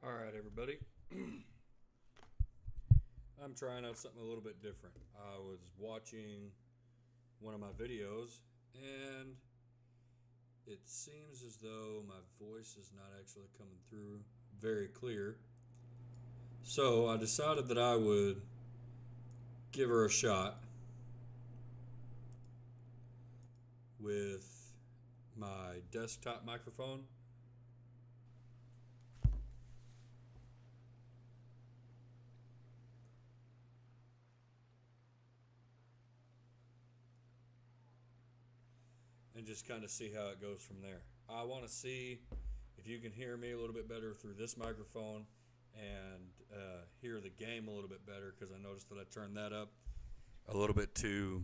All right, everybody. I'm trying out something a little bit different. I was watching one of my videos, and it seems as though my voice is not actually coming through very clear. So I decided that I would give her a shot with my desktop microphone. And just kind of see how it goes from there. I want to see if you can hear me a little bit better through this microphone and hear the game a little bit better, because I noticed that I turned that up a little bit too.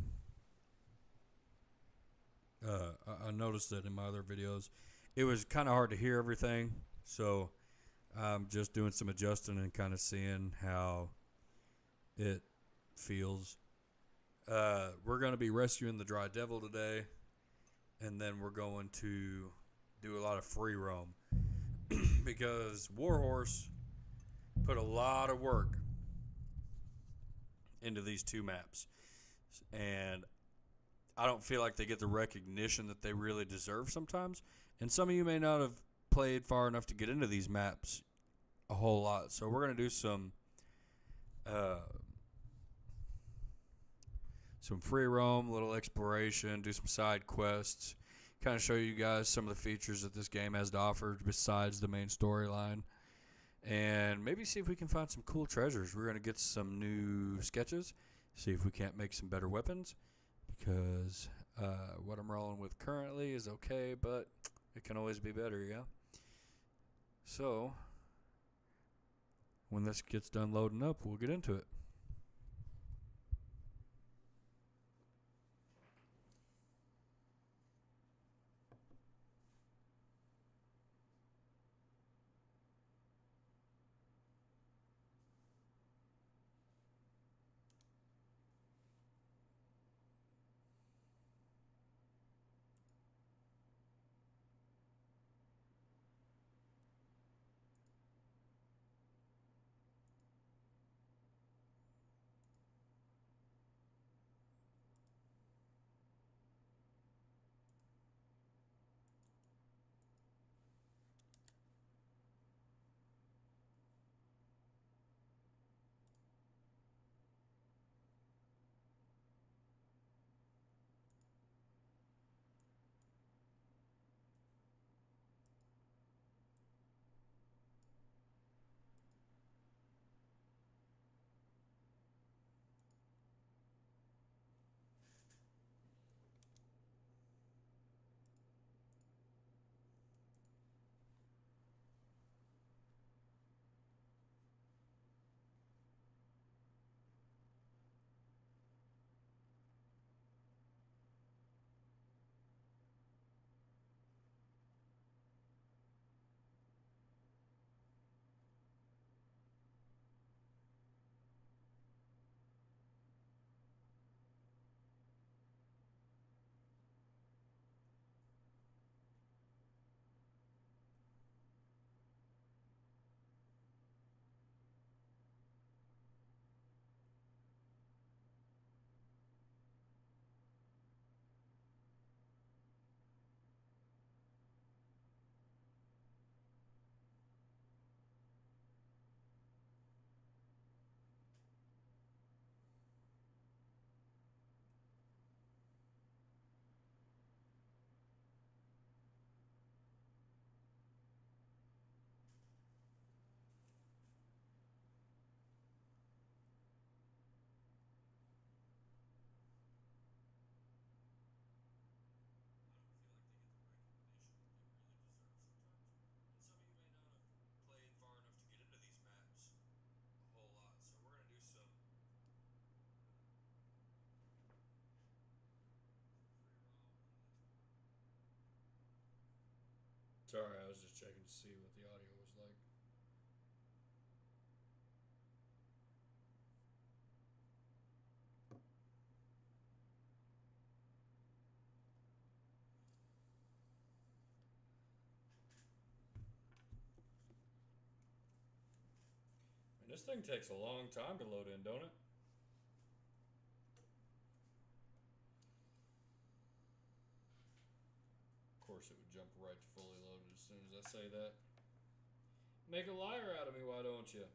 I noticed that in my other videos it was kind of hard to hear everything, so I'm just doing some adjusting and kind of seeing how it feels. We're going to be rescuing the Dry Devil today, and then we're going to do a lot of free roam because Warhorse put a lot of work into these two maps, and I don't feel like they get the recognition that they really deserve sometimes. And some of you may not have played far enough to get into these maps a whole lot, so we're going to do some free roam, little exploration, do some side quests, kind of show you guys some of the features that this game has to offer besides the main storyline, and maybe see if we can find some cool treasures. We're going to get some new sketches, see if we can't make some better weapons, because what I'm rolling with currently is okay, but it can always be better, yeah? So, when this gets done loading up, we'll get into it. Sorry, I was just checking to see what the audio was like. This thing takes a long time to load in, don't it? Of course it would jump right to fully loaded as soon as I say that. Make a liar out of me, why don't you?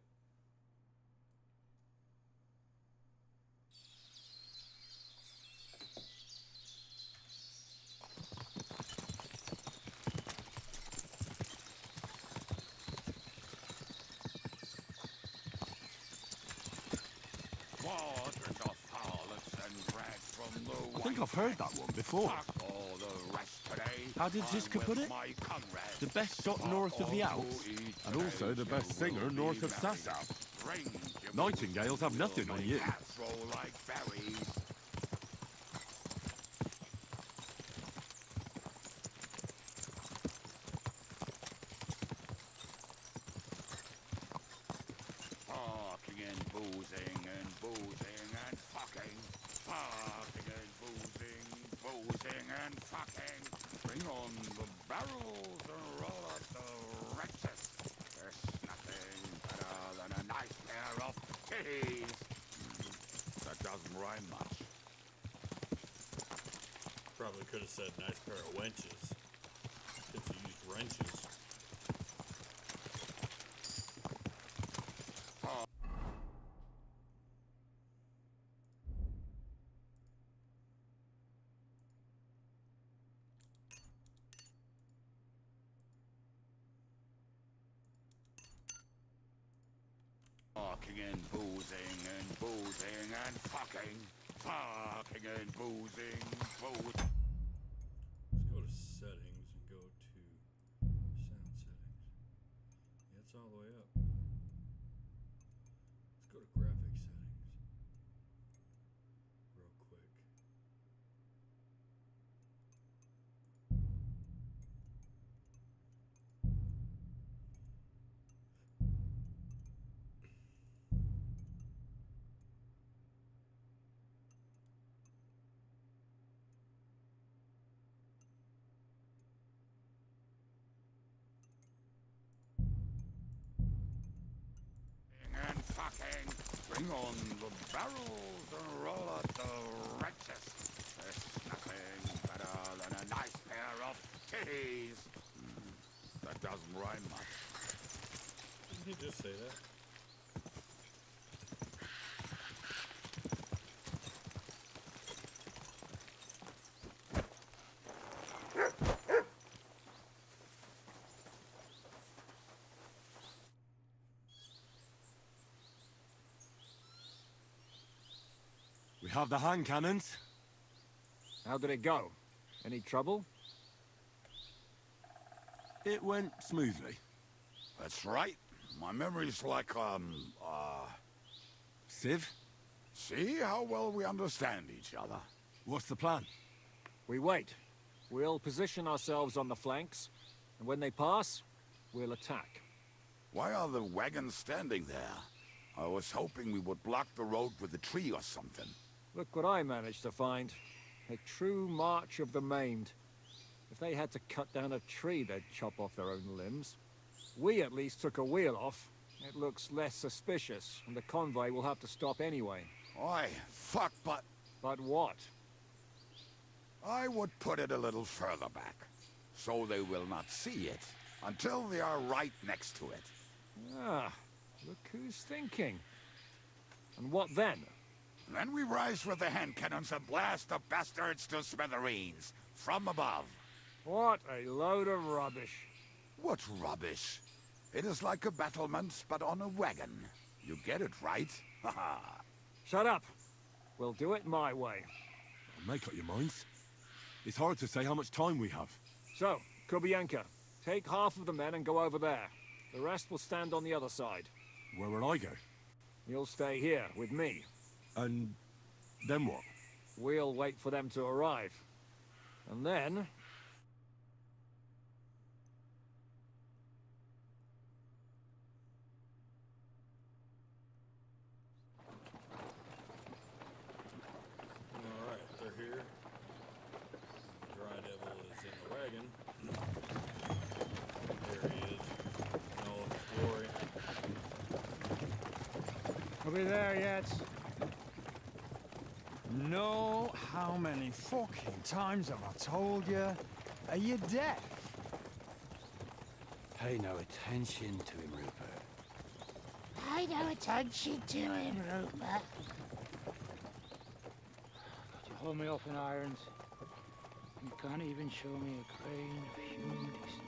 I think I've heard that one before. How did Ziska put it? The best shot north of the Alps, and also the best singer north of Sasau. Nightingales have nothing on you. Parking and boozing and boozing and fucking. Parking and boozing and fucking. Bring on the barrels and roll up the wretches. There's nothing better than a nice pair of titties. That doesn't rhyme much. Probably could have said nice pair of wenches. Kids who used wrenches. Parking and boozing and boozing and fucking. Parking and boozing, Let's go to settings and go to sound settings. Yeah, it's all the way up. Let's go to graphic settings real quick. and fucking. Bring on the barrels and roll out the wretches. There's nothing better than a nice pair of titties. That doesn't rhyme much. Didn't he just say that? We have the hand cannons. How did it go? Any trouble? It went smoothly. That's right. My memory's like, Civ, see how well we understand each other. what's the plan? We wait. We'll position ourselves on the flanks, and when they pass, we'll attack. Why are the wagons standing there? I was hoping we would block the road with a tree or something. Look what I managed to find. A true march of the maimed. If they had to cut down a tree, they'd chop off their own limbs. We at least took a wheel off. It looks less suspicious, and the convoy will have to stop anyway. Oi, fuck, but But what? I would put it a little further back, so they will not see it until they are right next to it. Ah, look who's thinking. And what then? Then we rise with the hand cannons and blast the bastards to smithereens, from above. What a load of rubbish. What rubbish. It is like a battlement, but on a wagon. You get it right? Haha. Shut up. We'll do it my way. Make up your minds. It's hard to say how much time we have. So, Kubienka, take half of the men and go over there. The rest will stand on the other side. Where will I go? You'll stay here with me. And then what? We'll wait for them to arrive. And then... Alright, they're here. The Dry Devil is in the wagon. There he is. In all of his glory. Are we there yet? No, how many fucking times have I told you? Are you deaf? Pay no attention to him, Rupert. Pay no attention to him, Rupert. You hold me up in irons. You can't even show me a grain of human decency.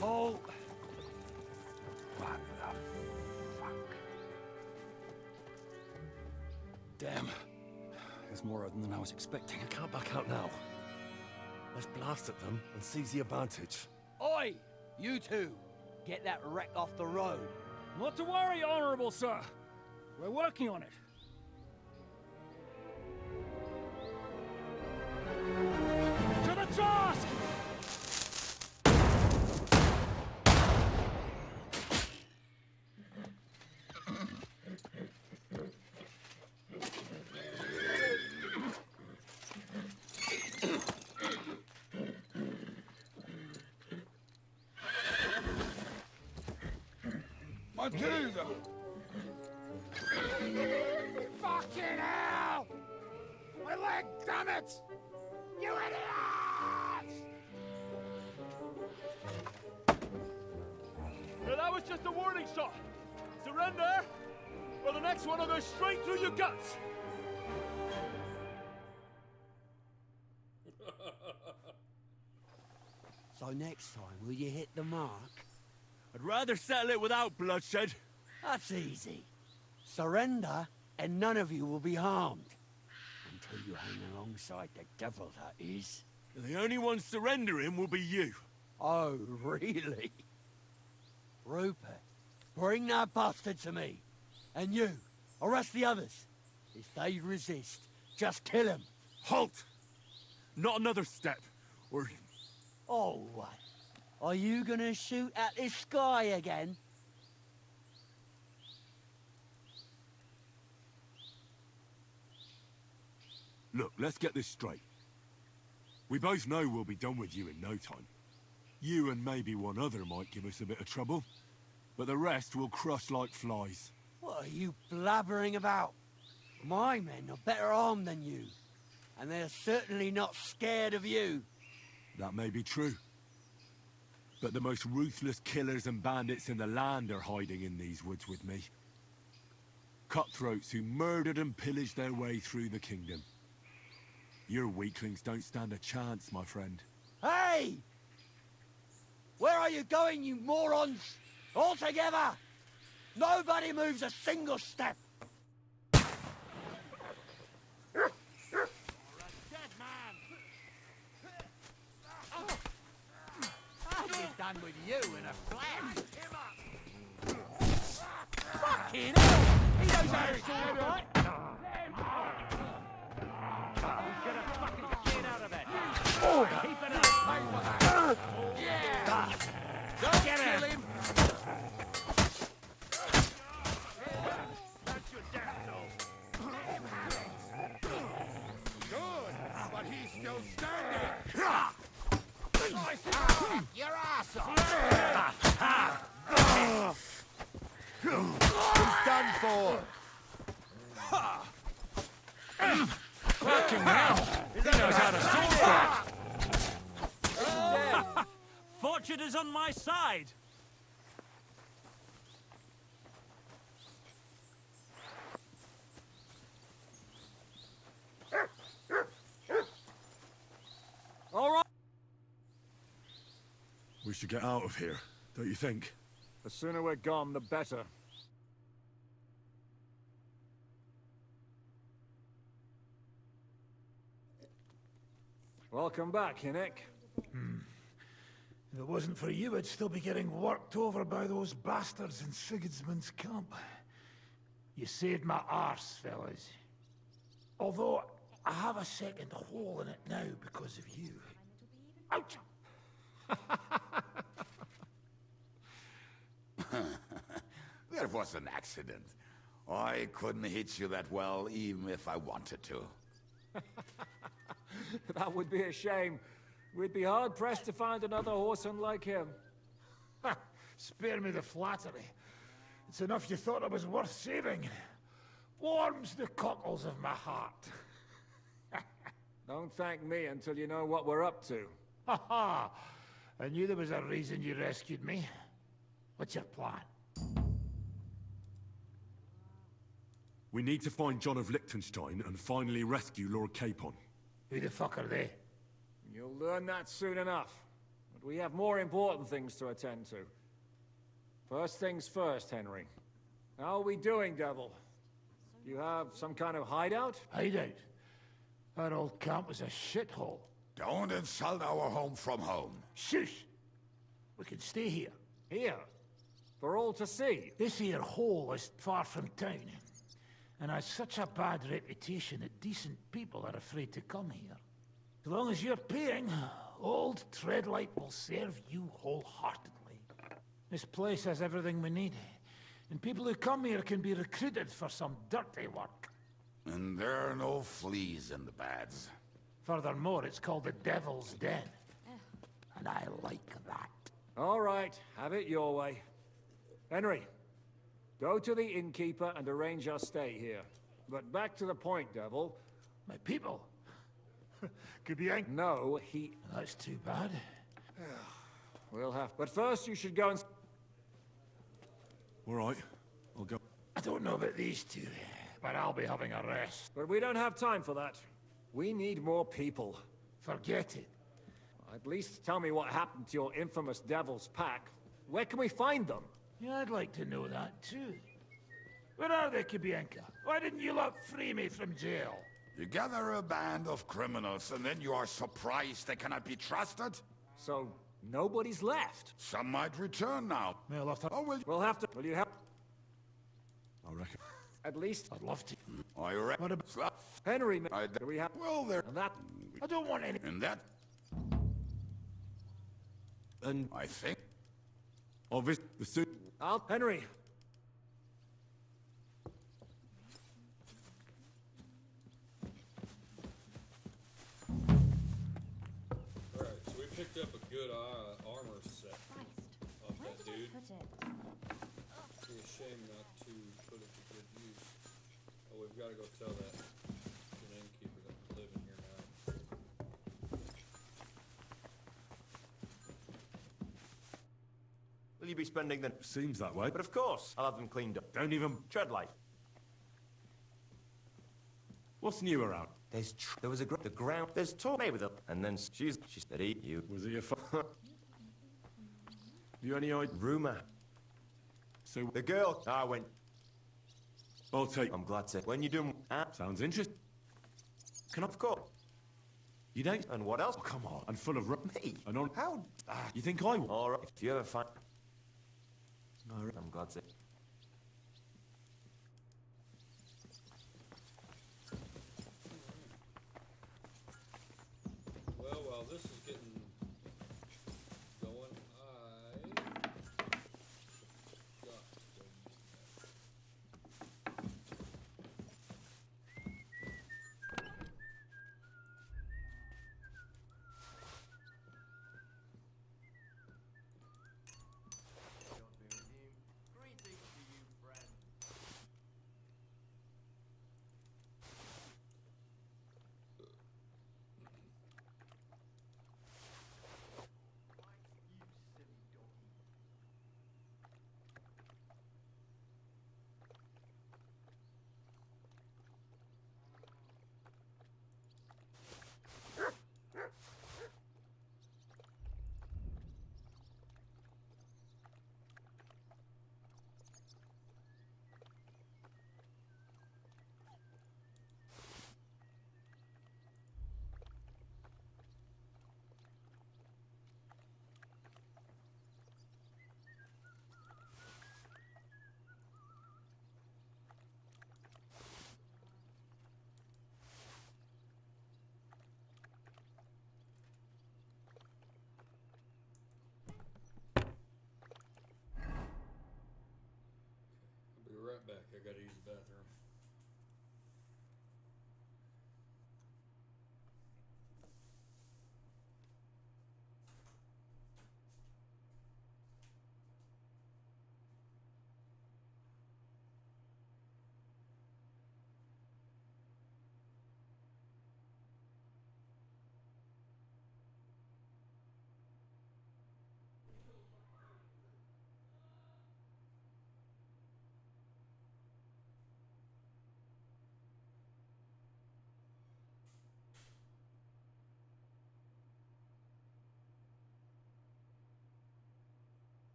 Halt! What the fuck? Damn. There's more of them than I was expecting. We can't back out now. Let's blast at them and seize the advantage. Oi! You two! Get that wreck off the road. Not to worry, Honorable Sir. We're working on it. To the task! Matilda! Fucking hell! My leg, damn it! You idiots! Now that was just a warning shot. Surrender, or the next one will go straight through your guts. So next time, will you hit the mark? I'd rather settle it without bloodshed. That's easy. Surrender, and none of you will be harmed. Until you hang alongside the devil, that is. The only one surrendering will be you. Oh, really? Rupert, bring that bastard to me. And you, arrest the others. If they resist, just kill them. Halt! Not another step, or... Oh, what? Are you gonna shoot at this sky again? Look, let's get this straight. We both know we'll be done with you in no time. You and maybe one other might give us a bit of trouble, but the rest will crush like flies. What are you blabbering about? My men are better armed than you, and they're certainly not scared of you. That may be true. But the most ruthless killers and bandits in the land are hiding in these woods with me. Cutthroats who murdered and pillaged their way through the kingdom. Your weaklings don't stand a chance, my friend. Hey! Where are you going, you morons? All together! Nobody moves a single step! Done with you in a flash. Fucking hell! He knows how to sword, right? Get a fucking skin out of it. Oh! Keep it up. Yeah! Don't kill him! That's your death, though. Good, but he's still standing. Your ass off! He's done for! Fucking hell! He knows how to sword fight! Fortune is on my side. All right. We should get out of here, don't you think? The sooner we're gone, the better. Welcome back, Hinnick. If it wasn't for you, I'd still be getting worked over by those bastards in Sigismund's camp. You saved my arse, fellas. Although, I have a second hole in it now because of you. Ouch! That was an accident. I couldn't hit you that well, even if I wanted to. That would be a shame. We'd be hard-pressed to find another horseman like him. Ha! Spare me the flattery. It's enough you thought it was worth saving. Warms the cockles of my heart. Don't thank me until you know what we're up to. Ha ha! I knew there was a reason you rescued me. What's your plan? We need to find John of Liechtenstein and finally rescue Lord Capon. Who the fuck are they? You'll learn that soon enough. But we have more important things to attend to. First things first, Henry. How are we doing, Devil? Do you have some kind of hideout? Hideout? Our old camp was a shithole. Don't insult our home from home. Shush! We can stay here. Here? For all to see? This here hole is far from town, and has such a bad reputation that decent people are afraid to come here. As long as you're paying, old Treadlight will serve you wholeheartedly. This place has everything we need, and people who come here can be recruited for some dirty work. And there are no fleas in the beds. Furthermore, it's called the Devil's Den, and I like that. All right, have it your way. Henry, go to the innkeeper and arrange our stay here. But back to the point, Devil. My people? Could be angry. No, he... That's too bad. We'll have... But first you should go and... All right, I'll go. I don't know about these two, but I'll be having a rest. But we don't have time for that. We need more people. Forget it. At least tell me what happened to your infamous Devil's Pack. Where can we find them? Yeah, I'd like to know that too. Where are they, Kibienka? Why didn't you lot free me from jail? You gather a band of criminals and then you are surprised they cannot be trusted? So, nobody's left? Some might return now. Well, Oh, We'll have to... Will you help? I reckon. At least... I'd love to. I reckon. What about... Henry, do we have... Well, there. And that... I don't want any... And that, And I think. obviously, the suit. Henry! Alright, so we picked up a good armor set off Where that did dude. I put it? It'd be a shame not to put it to good use. Oh, we've got to go tell that innkeeper that we live in here now. Will you be spending the... Seems that way. But of course, I'll have them cleaned up. Don't even. Treadlight. What's new around? There was the ground. There's talk made with her. And then she said, eat you. Was he a you any idea? Rumor. So The girl. I went. I'll take. I'm glad to. When you do... Sounds interesting. Can I? Of course. You don't? And what else? Oh, come on. And full of Me? And on. How? You think I will? All right. If you ever find... No, I'm glad to. Well, while this is getting going, I got to go use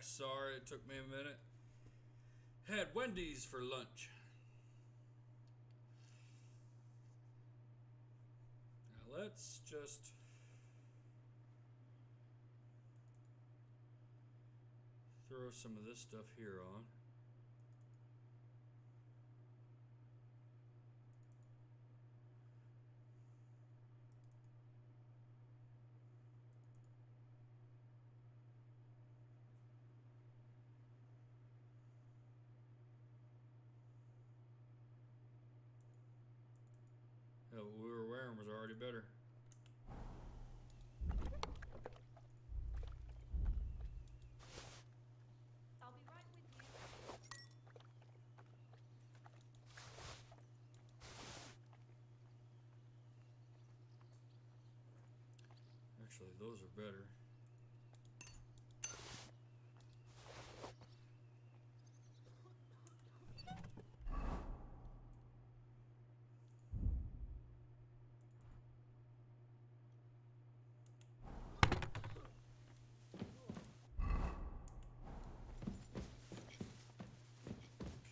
back. Sorry it took me a minute. Had Wendy's for lunch. Now let's just throw some of this stuff here on. Hell, what we were wearing was already better. I'll be right with you. Actually, those are better.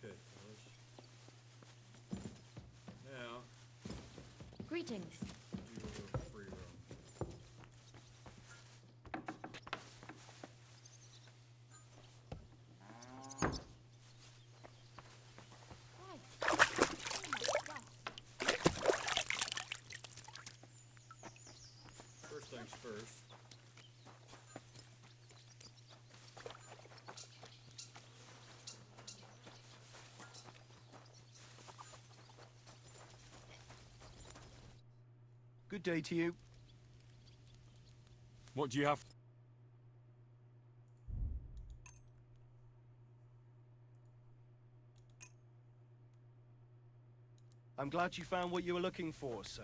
Okay, fellas. Now, Greetings. do a little free roam. First things first. Good day to you. What do you have? I'm glad you found what you were looking for, sir.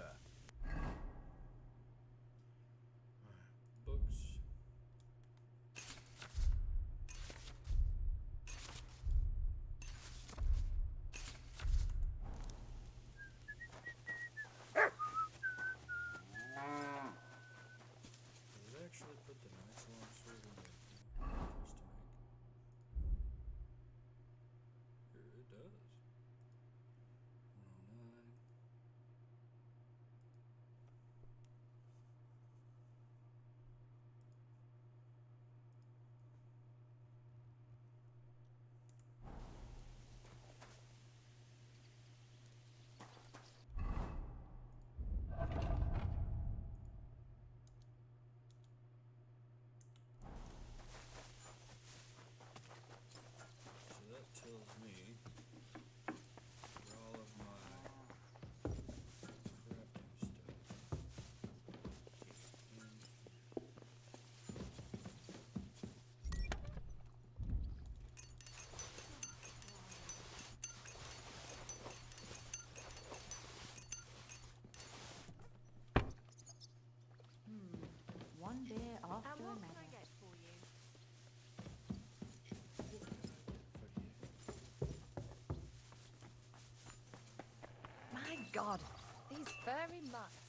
Books. Does it actually put the nice long sword in there? Here it does. 109. So that tells me where all of my crafting stuff is in here. One beer after And what can another. I get for you? What can I get for you? My God, these furry mutts.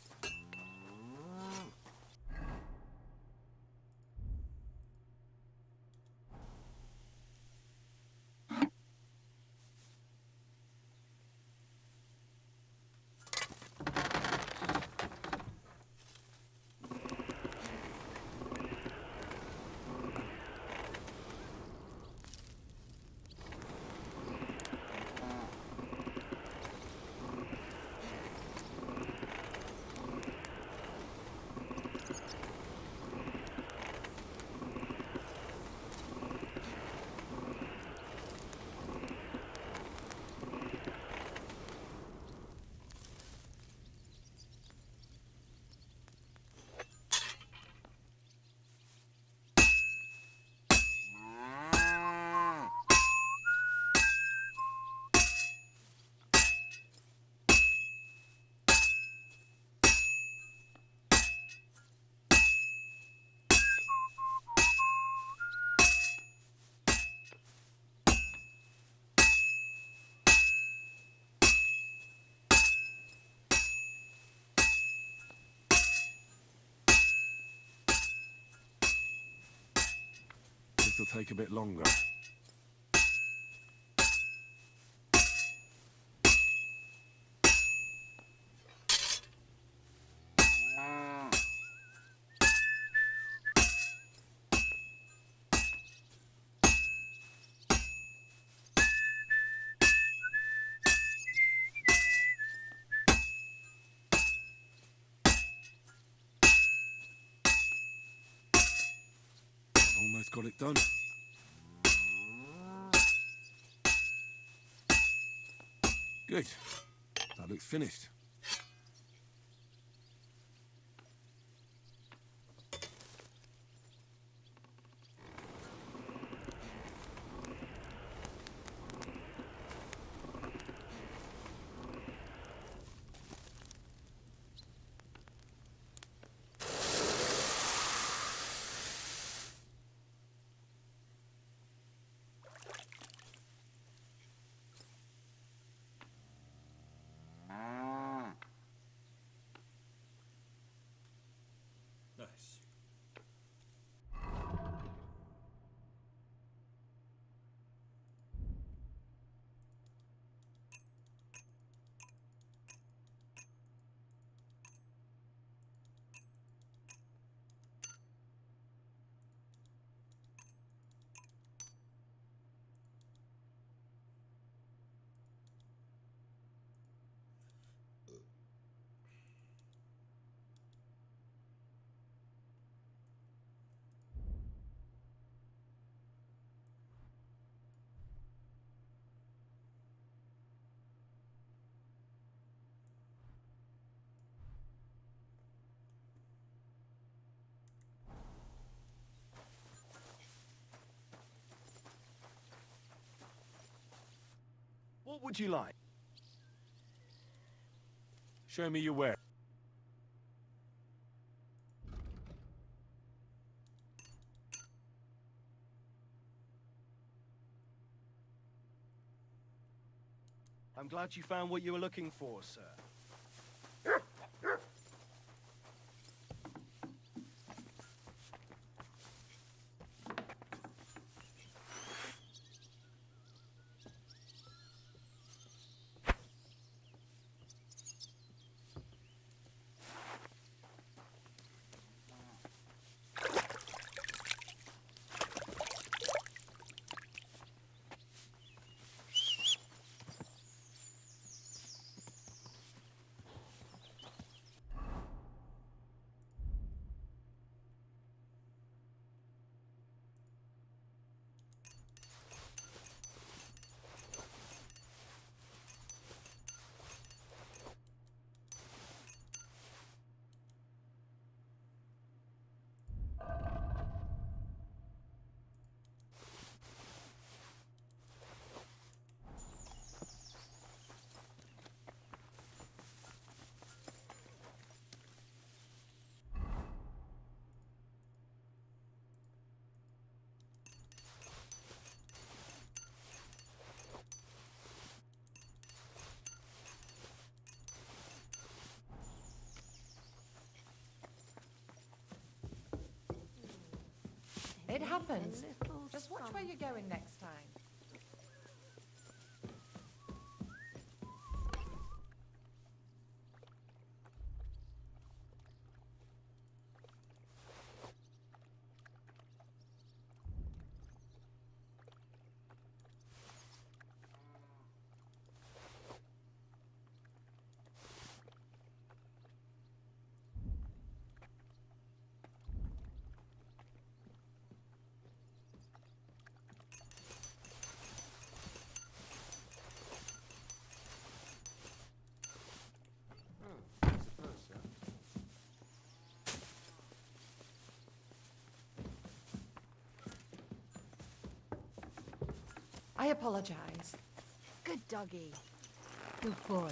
this'll take a bit longer. Almost got it done. Good. That looks finished. Nice. What would you like? Show me your ware. I'm glad you found what you were looking for, sir. It happens. Just watch where you're going next time. I apologize. Good doggy. Good boy.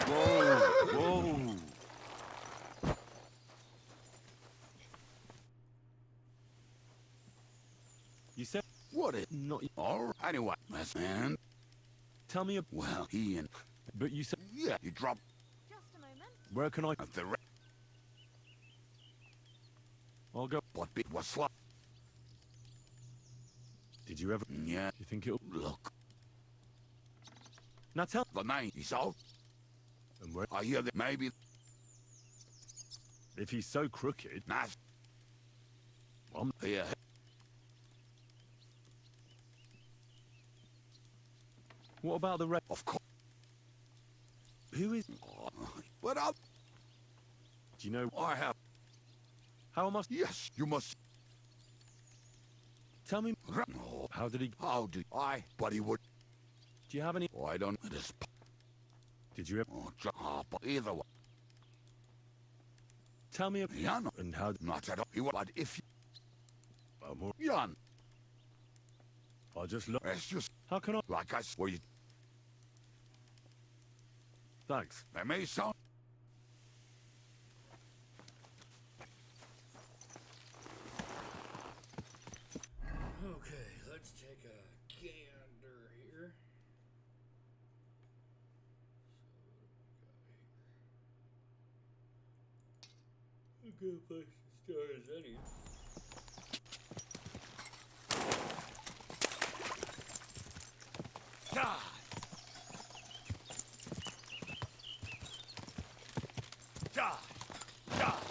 Whoa! You said What it? not. All right. Anyway, man. Tell me. Well, he and. But you said. Yeah, he dropped Just a moment. Where can I? the. I'll go. What bit was what? Did you ever? Yeah. You think it'll Look. Now tell. The name is out. And where? I hear that maybe. If he's so crooked. Nah. I'm Here. What about the rest? Of course. Who is? What up? Do you know? I have. How must? Yes, you must. Tell me. No. How did he? How did I? But he would. Do you have any? Oh, I don't. It is. Did you ever? Oh, but either way. Tell me. Yeah, no. And how? Not at all. He would. But if you. More. Jan. I'll just look. It's just. How can I? Like I swear you. Thanks. They may sound. Okay, let's take a gander here. So what do we got here? A good place to start as any. God! God! God!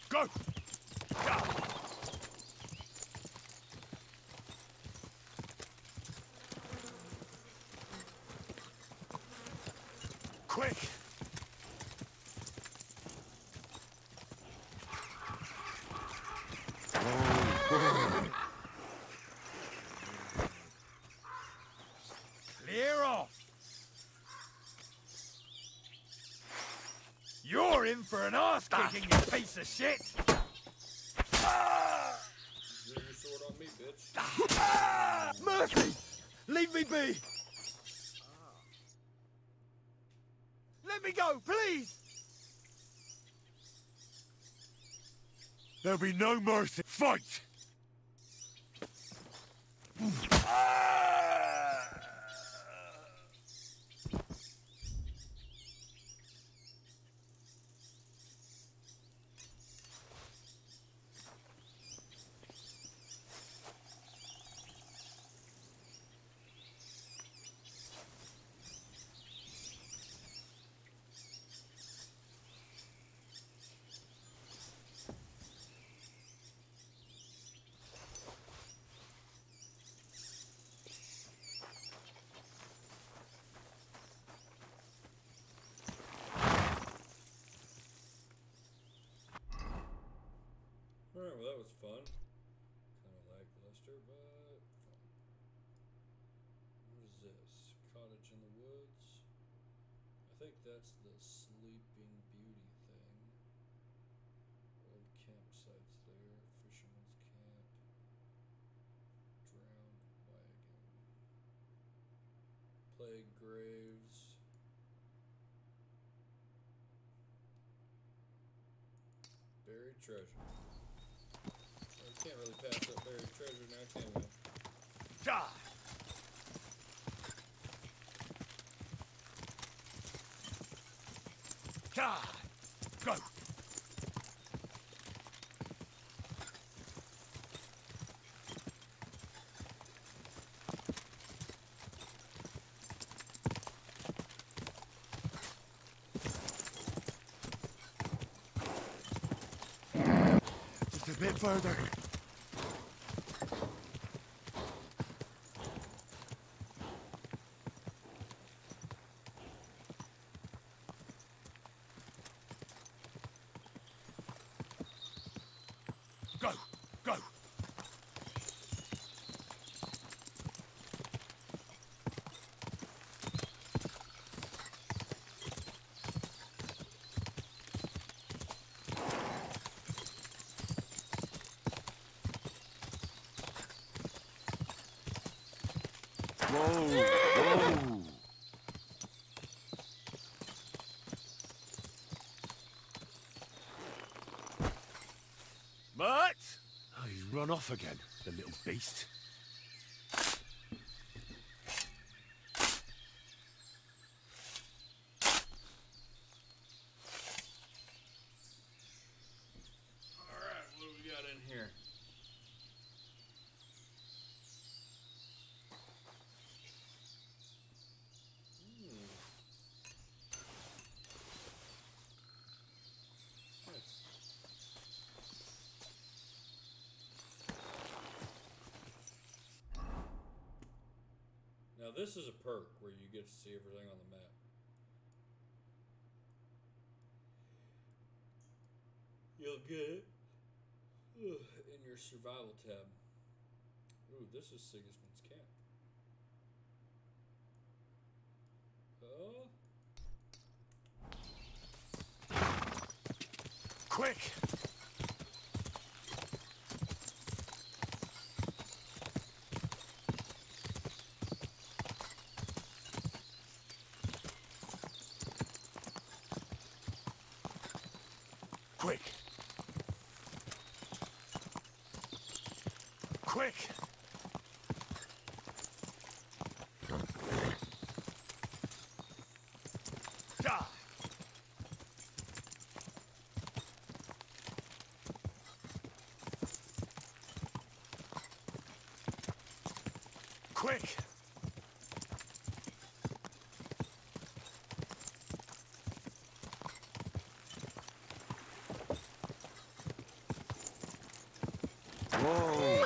Go! God! Quick! Clear off! You're in for an arse kicking, you piece of shit! Drew your sword on me, bitch. Mercy! Leave me be! Let me go, please! There'll be no mercy. Fight! Alright, well that was fun. Kind of lackluster, but fun. What is this? Cottage in the woods? I think that's the Sleeping Beauty thing. Old campsites there. Fisherman's camp. Drowned wagon. Plague graves. Buried treasure. We can't really pass up buried treasure now, can we? Die! God! Go! Just a bit further. Go! Go! Whoa! Whoa! Mutt! Oh, he's run off again, the little beast. this is a perk where you get to see everything on the map. You'll get it in your survival tab. Ooh, this is Sigismund's camp. Oh. Quick! Quick! Quick! Die! Quick! Whoa!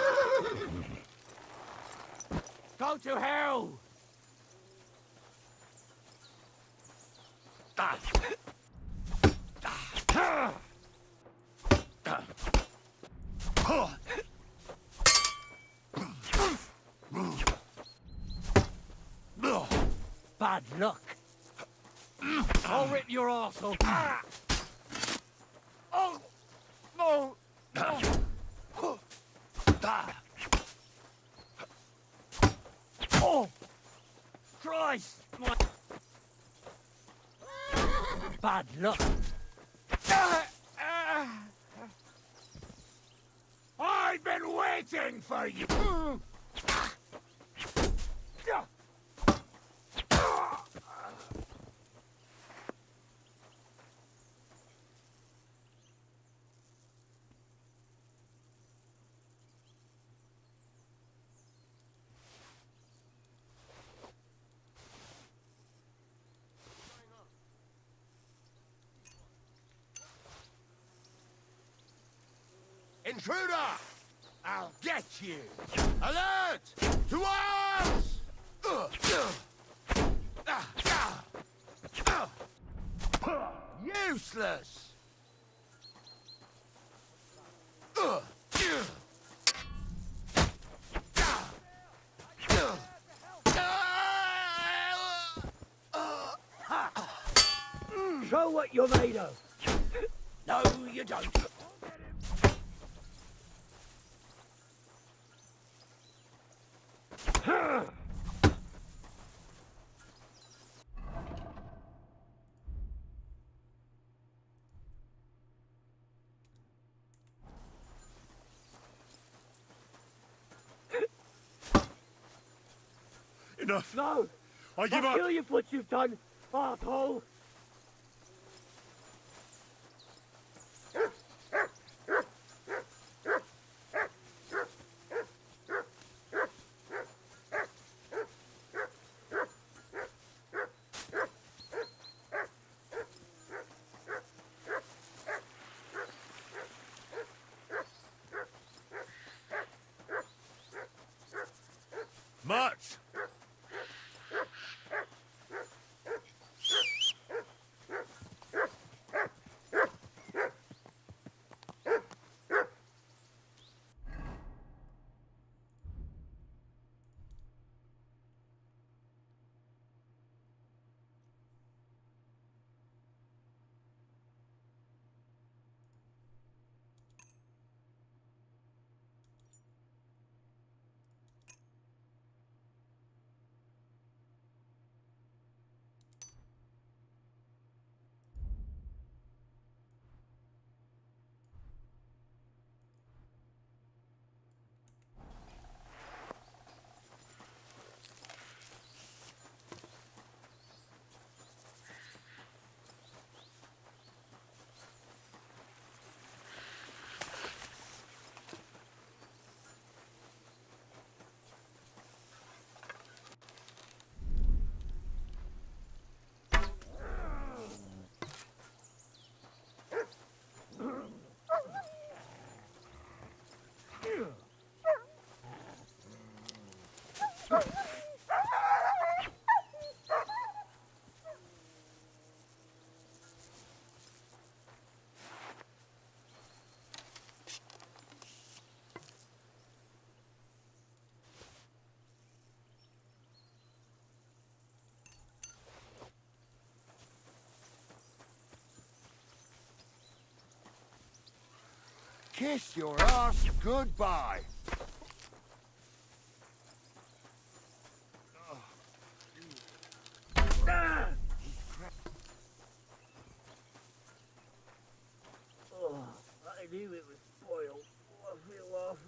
Go to hell! Bad luck. I'll rip your arsehole. Oh! No! Oh! Christ! My... Bad luck. I've been waiting for you! Intruder! I'll get you! Alert! To arms! Useless! Show what you're made of. No, you don't. Enough! No! I give I'll up! kill you for what you've done, arsehole! Much! kiss your ass goodbye. Oh, I knew it was spoiled. Oh, I feel awful.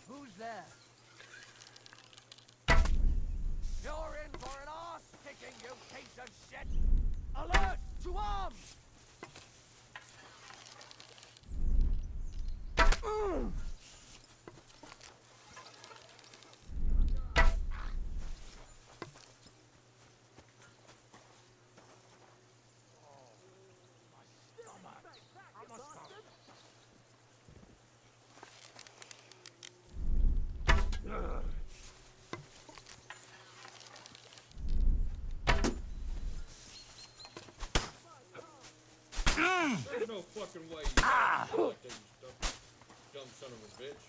Who's there? You're in for an arse-kicking, you piece of shit! Alert! To arms! There's no fucking way you like that, you dumb son of a bitch.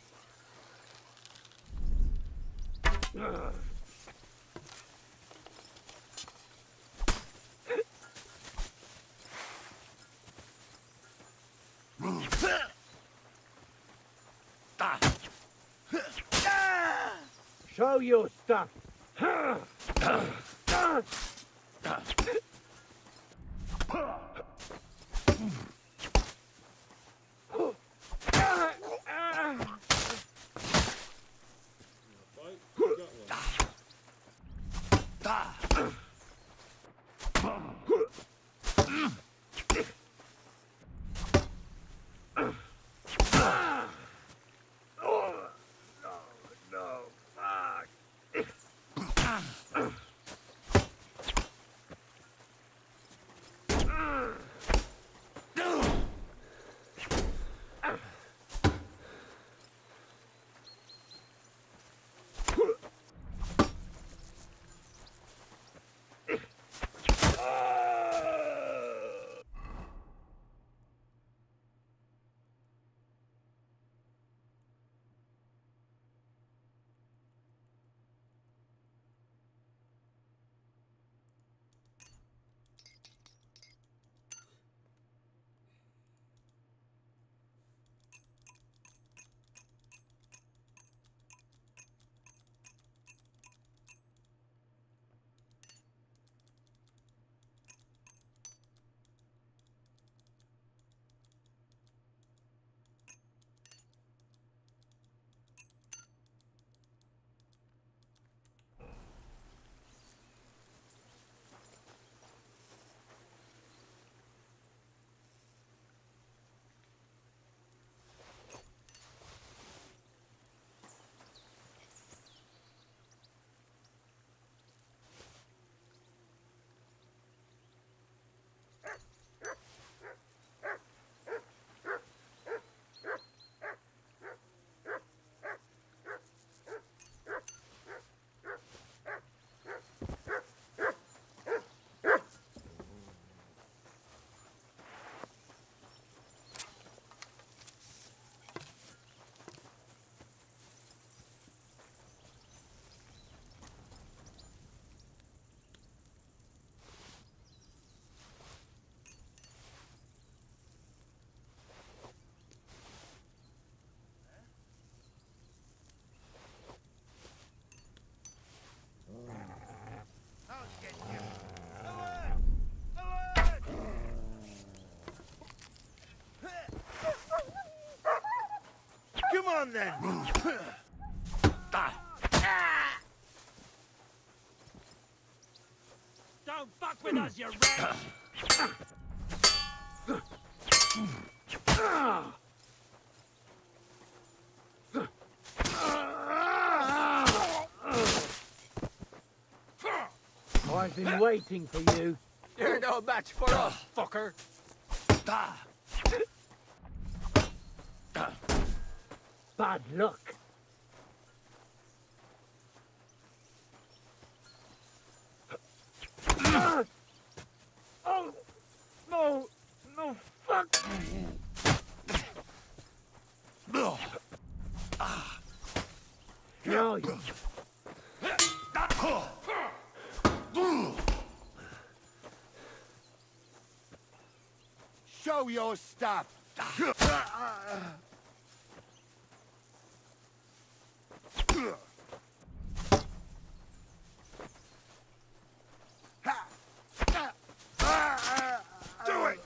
Show your stuff. Fight? You got one. then. Don't fuck with us, you wretch! I've been waiting for you. You're no match for us, fucker! Bad luck. Oh! No! No, fuck! Now you... Show your stuff! Do it!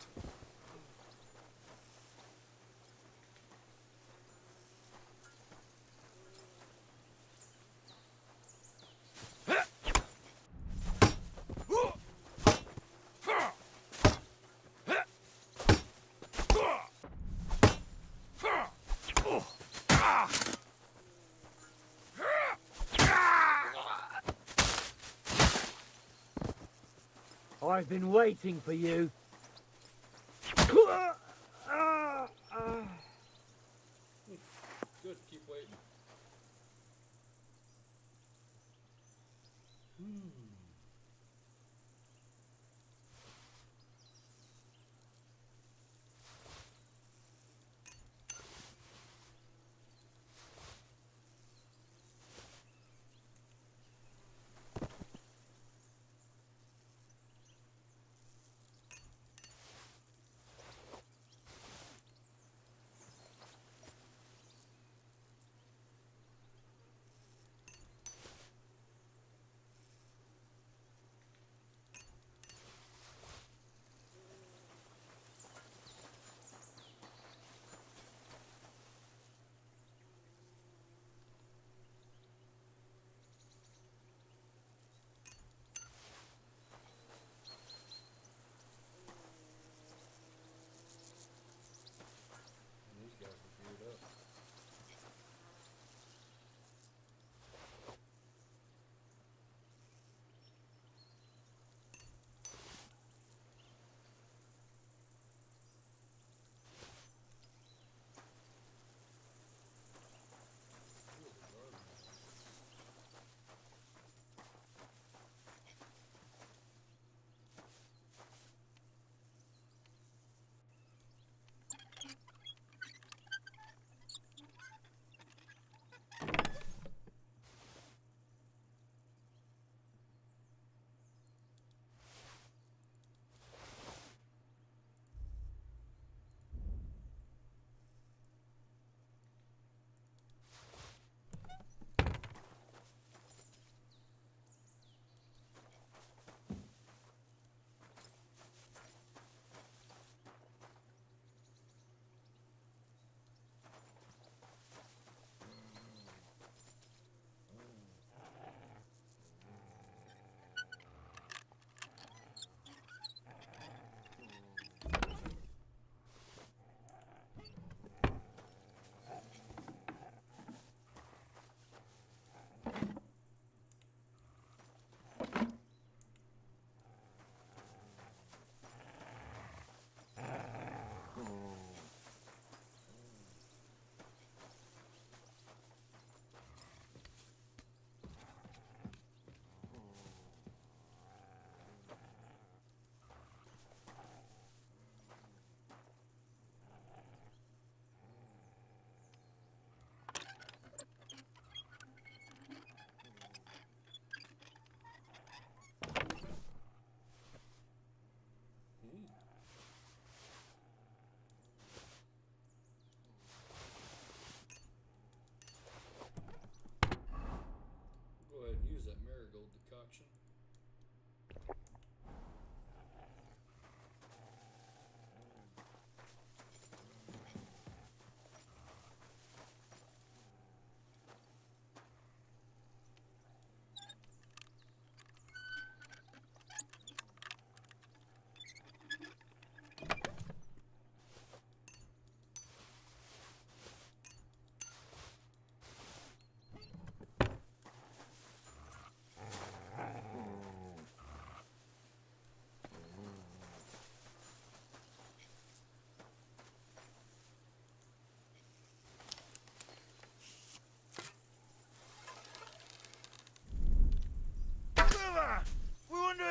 I've been waiting for you. Good, keep waiting.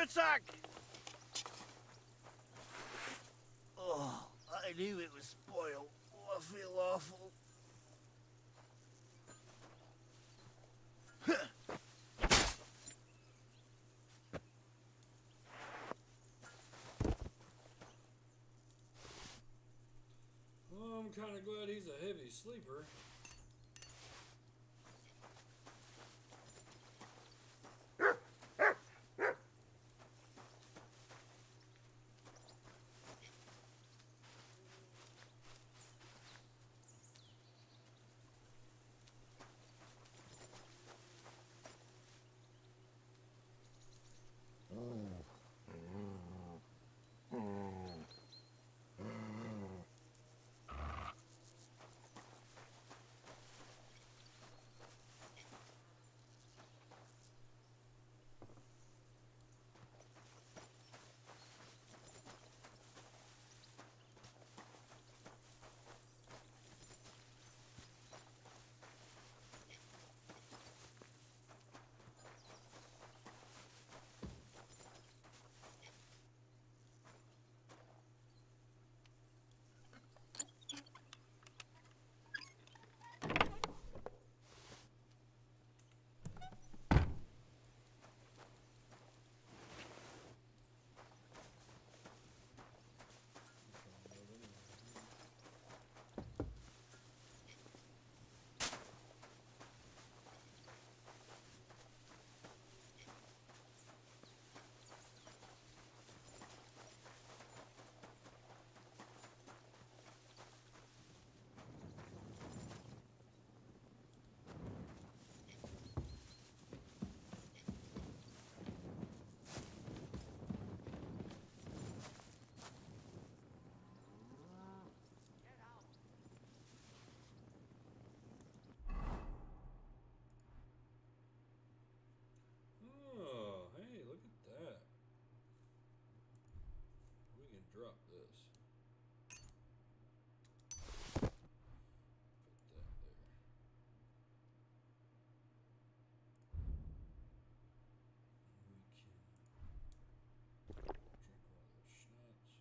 attack! Oh, I knew it was spoiled. Oh, I feel awful. Well, I'm kind of glad he's a heavy sleeper. Oh, hey, look at that. We can drop this. Put that there. We can drink one of those schnapps.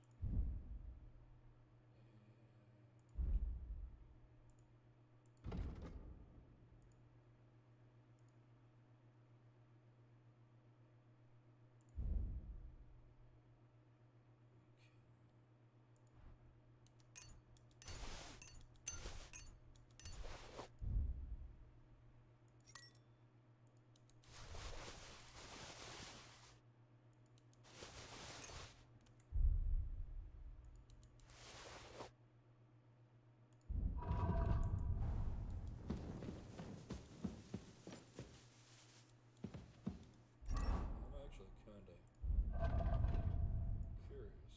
I'm actually kind of curious.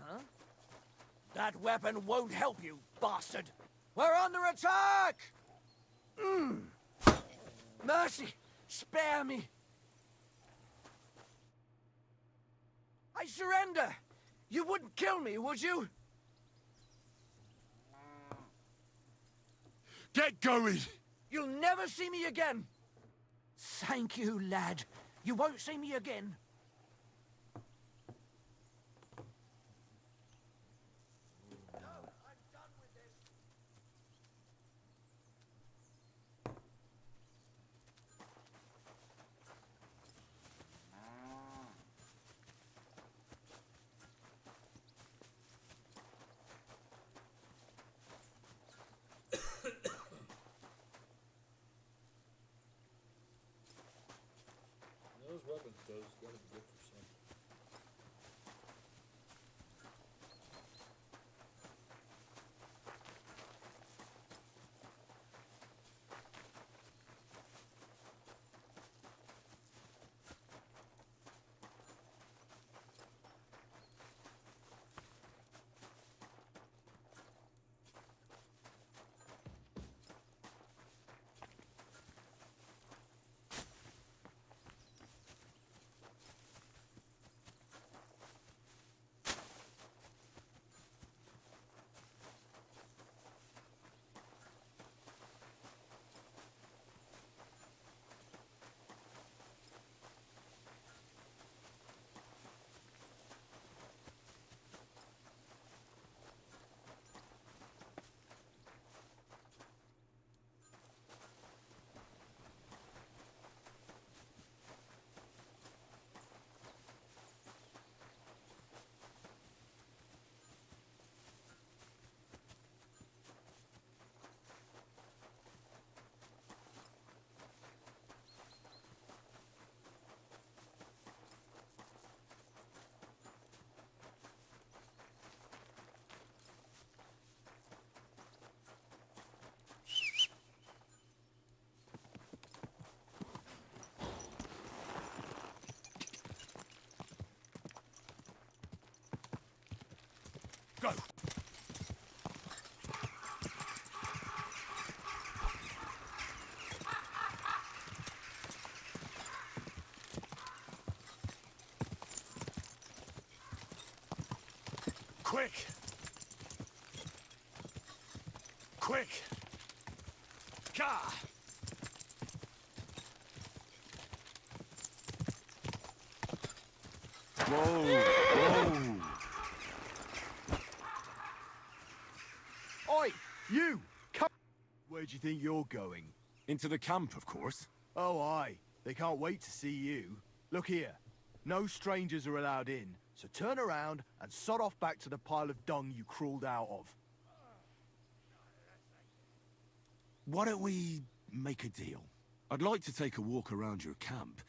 Huh? That weapon won't help you, bastard! We're under attack! Mercy! Spare me! I surrender! You wouldn't kill me, would you? Get going! You'll never see me again! Thank you, lad. You won't see me again. Those weapons, those gotta be good for something. Go! Quick! Quick! Gah! Whoa! Whoa! Oi! You! Come! Where do you think you're going? Into the camp, of course. Oh, aye. They can't wait to see you. Look here. No strangers are allowed in, so turn around and sod off back to the pile of dung you crawled out of. Why don't we make a deal? I'd like to take a walk around your camp,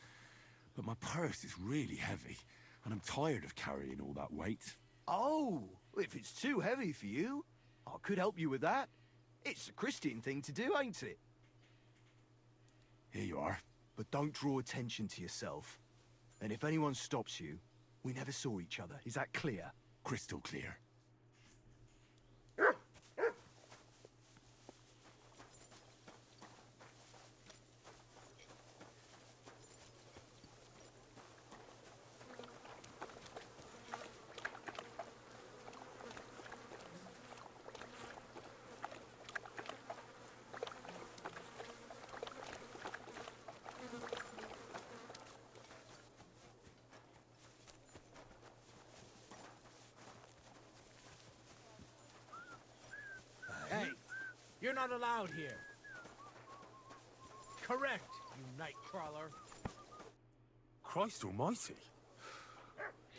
but my purse is really heavy, and I'm tired of carrying all that weight. Oh, if it's too heavy for you, I could help you with that. It's a Christian thing to do, ain't it? Here you are. But don't draw attention to yourself. And if anyone stops you, we never saw each other. Is that clear? Crystal clear. Hey, you're not allowed here. Correct, you nightcrawler. Christ almighty.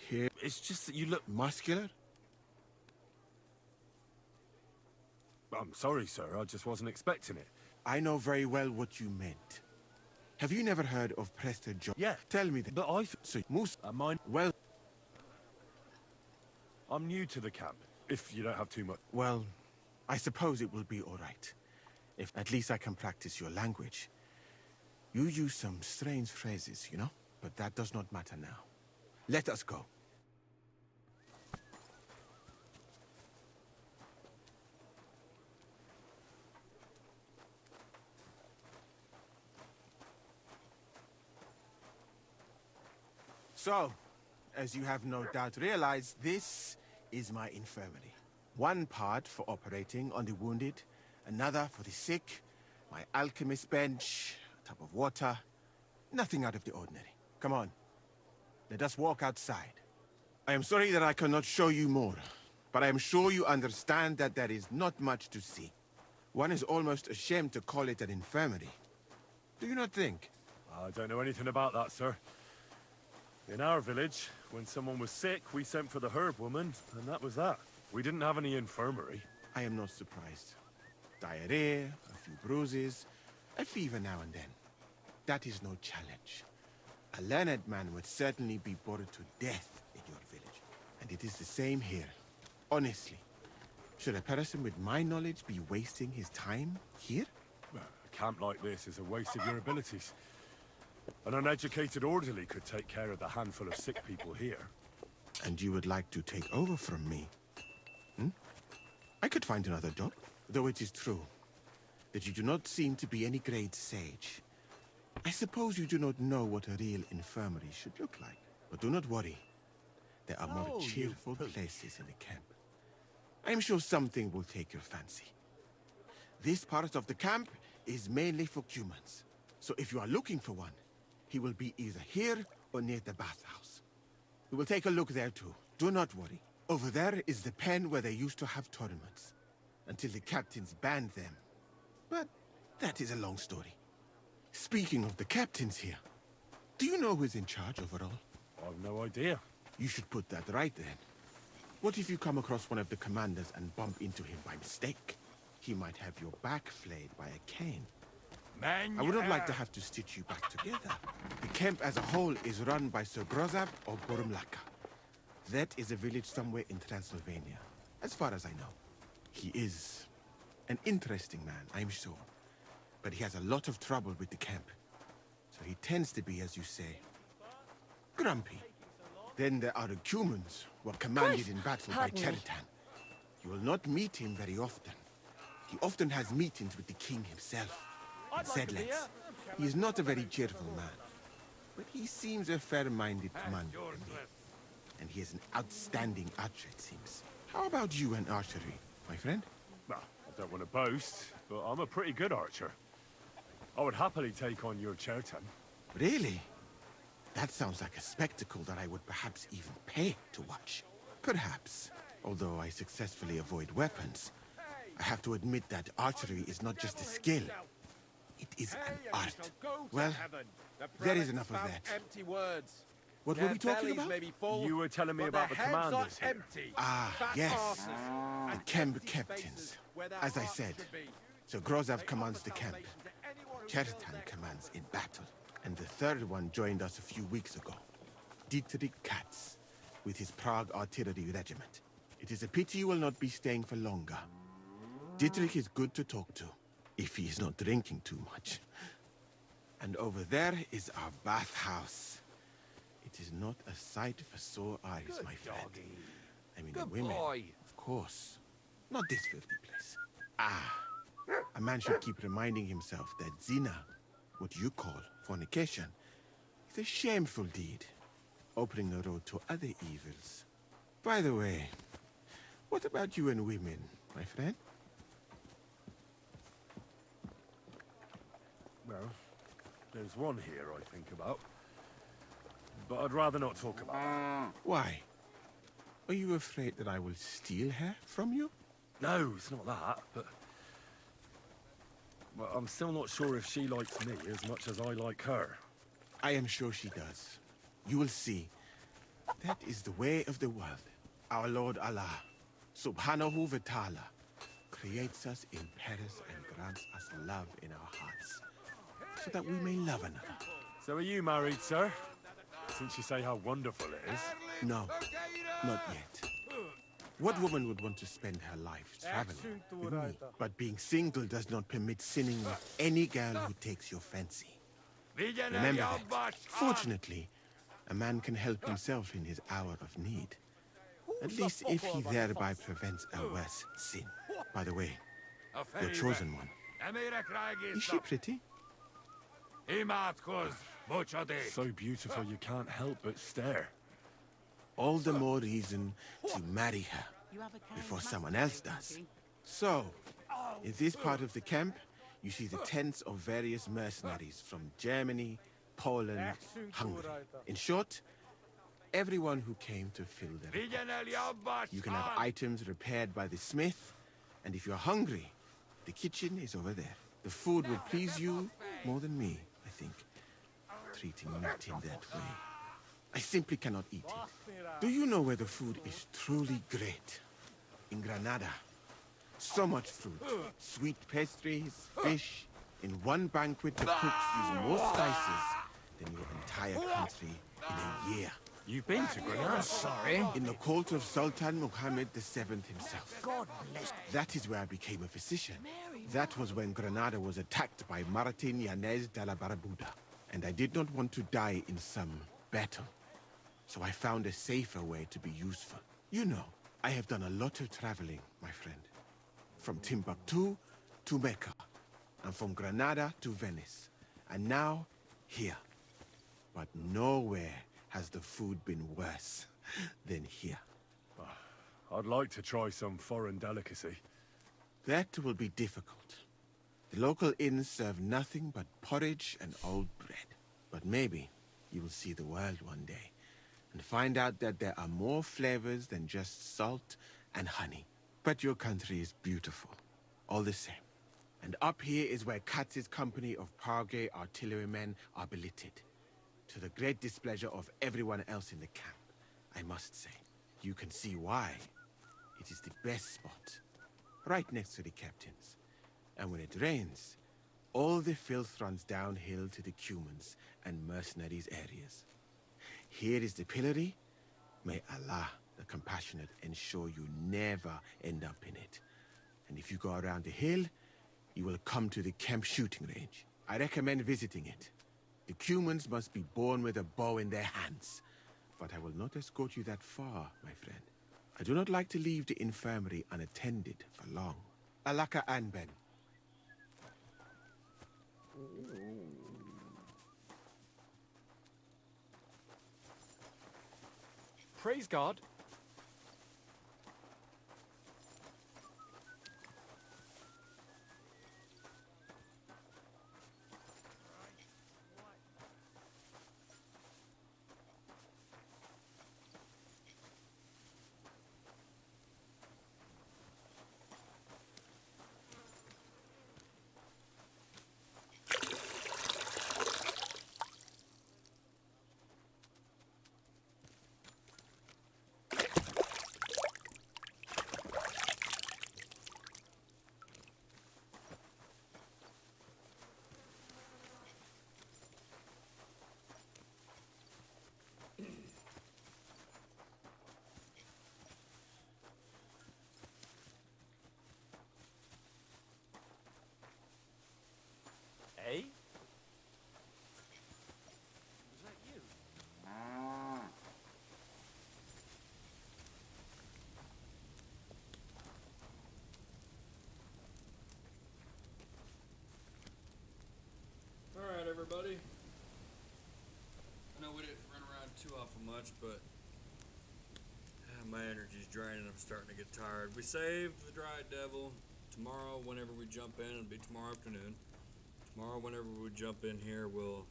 Here, it's just that you look muscular. I'm sorry, sir. I just wasn't expecting it. I know very well what you meant. Have you never heard of Prester John? Yeah. Tell me that. But I... So, Moose... mine... Well... I'm new to the camp, if you don't have too much... Well, I suppose it will be all right. If at least I can practice your language. You use some strange phrases, you know? But that does not matter now. Let us go. So, as you have no doubt realized, this is my infirmary. One part for operating on the wounded, another for the sick, my alchemist bench, a tub of water, nothing out of the ordinary. Come on, let us walk outside. I am sorry that I cannot show you more, but I am sure you understand that there is not much to see. One is almost ashamed to call it an infirmary. Do you not think? I don't know anything about that, sir. In our village, when someone was sick, we sent for the herb woman, and that was that. We didn't have any infirmary. I am not surprised. Diarrhea, a few bruises, a fever now and then. That is no challenge. A learned man would certainly be bored to death in your village. And it is the same here. Honestly. Should a person with my knowledge be wasting his time here? Well, a camp like this is a waste of your abilities. An uneducated orderly could take care of the handful of sick people here. And you would like to take over from me? Hmm? I could find another job, though it is true that you do not seem to be any great sage. I suppose you do not know what a real infirmary should look like. But do not worry. There are more cheerful places in the camp. I am sure something will take your fancy. This part of the camp is mainly for humans. So if you are looking for one, he will be either here or near the bathhouse. We will take a look there too. Do not worry. Over there is the pen where they used to have tournaments. Until the captains banned them. But that is a long story. Speaking of the captains here, do you know who is in charge overall? I've no idea. You should put that right then. What if you come across one of the commanders and bump into him by mistake? He might have your back flayed by a cane. Man, I would not like to have to stitch you back together. The camp as a whole is run by Sir Grozab or Burumlaka. That is a village somewhere in Transylvania, as far as I know. He is an interesting man, I'm sure. But he has a lot of trouble with the camp. So he tends to be, as you say, grumpy. Then there are the humans, who are commanded in battle by Cheritan. You will not meet him very often. He often has meetings with the king himself. I'd like a beer. Sedlets. He is not a very cheerful man, but he seems a fair-minded commander to me. And he is an outstanding archer, it seems. How about you and archery, my friend? Well, I don't want to boast, but I'm a pretty good archer. I would happily take on your Chertan. Really? That sounds like a spectacle that I would perhaps even pay to watch. Perhaps. Although I successfully avoid weapons, I have to admit that archery is not just a skill. It is an art. Well, there is enough of that. Empty words. What were we talking about? You were telling me about the commanders here. Ah, yes. The camp captains. As I said, Sir Grozav commands the camp. Chertan commands in battle. And the third one joined us a few weeks ago. Dietrich Katz, with his Prague artillery regiment. It is a pity you will not be staying for longer. Dietrich is good to talk to, if he is not drinking too much. And over there is our bathhouse. It is not a sight for sore eyes, my friend. I mean, the women, of course. Not this filthy place. Ah, a man should keep reminding himself that zina, what you call fornication, is a shameful deed, opening the road to other evils. By the way, what about you and women, my friend? Well, there's one here I think about. But I'd rather not talk about it. Why? Are you afraid that I will steal her from you? No, it's not that, but... Well, I'm still not sure if she likes me as much as I like her. I am sure she does. You will see. That is the way of the world. Our Lord Allah, Subhanahu wa Ta'ala, creates us in Paris and grants us love in our hearts, so that we may love another. So are you married, sir? Since you say how wonderful it is. No, not yet. What woman would want to spend her life traveling with me? But being single does not permit sinning with any girl who takes your fancy. Remember that. Fortunately, a man can help himself in his hour of need. At least if he thereby prevents a worse sin. By the way, your chosen one. Is she pretty? So beautiful you can't help but stare. All the more reason to marry her before someone else does. So, in this part of the camp, you see the tents of various mercenaries from Germany, Poland, Hungary. In short, everyone who came to fill their pockets. You can have items repaired by the smith, and if you're hungry, the kitchen is over there. The food will please you more than me, I think, treating meat in that way. I simply cannot eat it. Do you know where the food is truly great? In Granada. So much fruit, sweet pastries, fish. In one banquet, the cooks use more spices than your entire country in a year. You've been to Granada? Sorry. In the court of Sultan Muhammad VII himself. God bless. That is where I became a physician. That was when Granada was attacked by Martin Yanez de la Barbuda. And I did not want to die in some battle. So I found a safer way to be useful. You know, I have done a lot of traveling, my friend. From Timbuktu to Mecca. And from Granada to Venice. And now, here. But nowhere has the food been worse than here. I'd like to try some foreign delicacy. That will be difficult. The local inns serve nothing but porridge and old bread. But maybe you will see the world one day and find out that there are more flavors than just salt and honey. But your country is beautiful, all the same. And up here is where Katz's company of Prague artillerymen are billeted, to the great displeasure of everyone else in the camp, I must say. You can see why. It is the best spot, right next to the captains. And when it rains, all the filth runs downhill to the Cumans and mercenaries areas. Here is the pillory. May Allah, the compassionate, ensure you never end up in it. And if you go around the hill, you will come to the camp shooting range. I recommend visiting it. The Cumans must be born with a bow in their hands. But I will not escort you that far, my friend. I do not like to leave the infirmary unattended for long. Alaka Anben. Praise God. Eh? Was that you? Alright, everybody. I know we didn't run around too awful much, but my energy's draining. I'm starting to get tired. We saved the Dry Devil. Tomorrow, whenever we jump in, it'll be tomorrow afternoon. Tomorrow, whenever we jump in here, we'll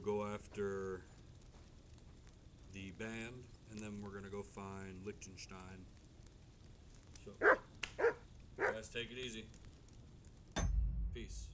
go after the band, and then we're gonna go find Liechtenstein. So, guys, take it easy. Peace.